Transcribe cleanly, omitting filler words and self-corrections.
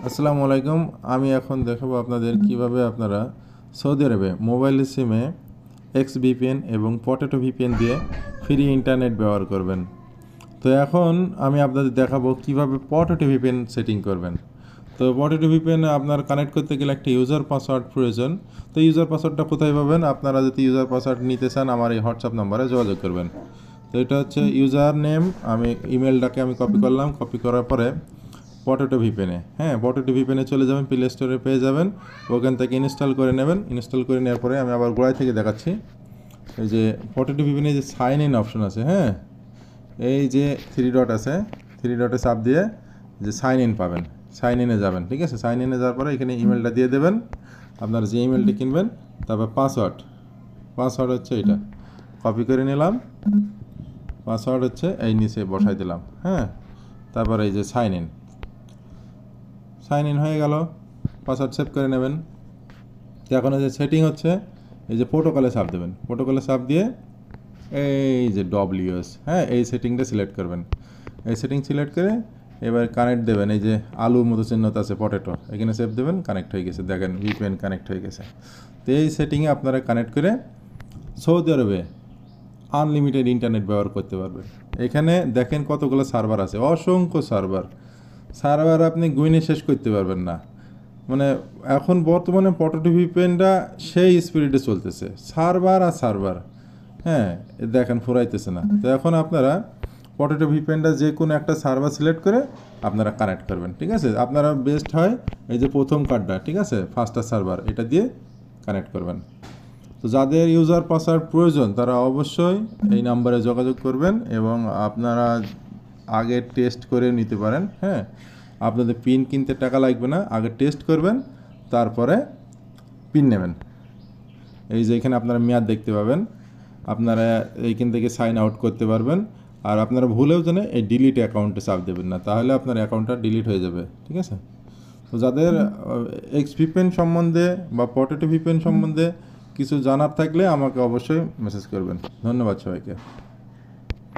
আসসালামু আলাইকুম। আমি এখন দেখাবো আপনাদের কিভাবে আপনারা সৌদি আরবে মোবাইল সিমে এক্সভিপিএন এবং পটেটো ভিপিএন দিয়ে ফ্রি ইন্টারনেট ব্যবহার করবেন। তো এখন আমি আপনাদের দেখাবো কিভাবে পটেটো ভিপিএন সেটিং করবেন। তো পটেটো ভিপিএন আপনার কানেক্ট করতে গেলে একটা ইউজার পাসওয়ার্ড প্রয়োজন। তো ইউজার পাসওয়ার্ডটা কোথায় পাবেন? আপনারা যদি ইউজার পাসওয়ার্ড নিতে চান আমার এই হোয়াটসঅ্যাপ নাম্বারে যোগাযোগ করবেন। তো এটা হচ্ছে ইউজার নেম, আমি ইমেলটাকে কপি করলাম, কপি করার পরে পটেটো ভিপিএনে পটেটো ভিপিএনে চলে যাবেন, প্লে স্টোরে পেয়ে যাবেন, ওখান থেকে ইনস্টল করে নেবেন। ইনস্টল করে নেওয়ার পরে আমি আবার গোড়ায় থেকে দেখাচ্ছি। এই যে পটেটো ভিপিএনে যে সাইন ইন অপশন আছে, এই যে থ্রি ডট আছে, থ্রি ডটে চাপ দিয়ে যে সাইন ইন পাবেন, সাইন ইনে যাবেন। ঠিক আছে, সাইন ইনে যাওয়ার পরে এখানে ইমেলটা দিয়ে দেবেন, আপনার যে ইমেলটি কিনবেন। তারপর পাসওয়ার্ড হচ্ছে এটা কপি করে নিলাম, পাসওয়ার্ড হচ্ছে এই নিচে বসাই দিলাম। তারপর এই যে সাইন ইন হয়ে গেল, পাসওয়ার্ড সেভ করে নেবেন। তো এখন যে সেটিং হচ্ছে, এই যে প্রোটোকলে চাপ দেবেন, প্রোটোকলে চাপ দিয়ে এই যে ডব্লিউএস, এই সেটিংটা সিলেক্ট করবেন। এই সেটিং সিলেক্ট করে এবার কানেক্ট দেবেন। এই যে আলু মতো চিহ্নতা আছে পটেটো, এখানে সেভ দেবেন, কানেক্ট হয়ে গেছে, দেখেন ভিপিএন কানেক্ট হয়ে গেছে। তো এই সেটিংয়ে আপনারা কানেক্ট করে সৌদি আরবে আনলিমিটেড ইন্টারনেট ব্যবহার করতে পারবেন। এখানে দেখেন কতগুলো সার্ভার আছে, অসংখ্য সার্ভার আপনি গুইনে শেষ করতে পারবেন না। মানে এখন বর্তমানে পটেটো ভিপিএনটা সেই স্পিরিটে চলতেছে, সার্ভার দেখেন ফুরাইতেছে না। তো এখন আপনারা পটেটো ভিপিএনটা যে কোনো একটা সার্ভার সিলেক্ট করে আপনারা কানেক্ট করবেন। ঠিক আছে, আপনারা বেস্ট হয় এই যে প্রথম কার্ডটা, ঠিক আছে, ফার্স্টার সার্ভার, এটা দিয়ে কানেক্ট করবেন। তো যাদের ইউজার পাসওয়ার্ড প্রয়োজন তারা অবশ্যই এই নাম্বারে যোগাযোগ করবেন এবং আপনারা আগে টেস্ট করে নিতে পারেন। আপনাদের পিন কিনতে টাকা লাগবে না, আগে টেস্ট করবেন, তারপরে পিন নেবেন। এই যে এখানে আপনারা মেয়াদ দেখতে পাবেন, আপনারা এইখান থেকে সাইন আউট করতে পারবেন। আর আপনারা ভুলেও যেন এই ডিলিট অ্যাকাউন্টে চাপ দেবেন না, তাহলে আপনার অ্যাকাউন্টটা ডিলিট হয়ে যাবে। ঠিক আছে, তো যাদের এক্স ভিপিএন সম্বন্ধে বা পটেটো ভিপিএন সম্বন্ধে কিছু জানার থাকলে আমাকে অবশ্যই মেসেজ করবেন। ধন্যবাদ সবাইকে।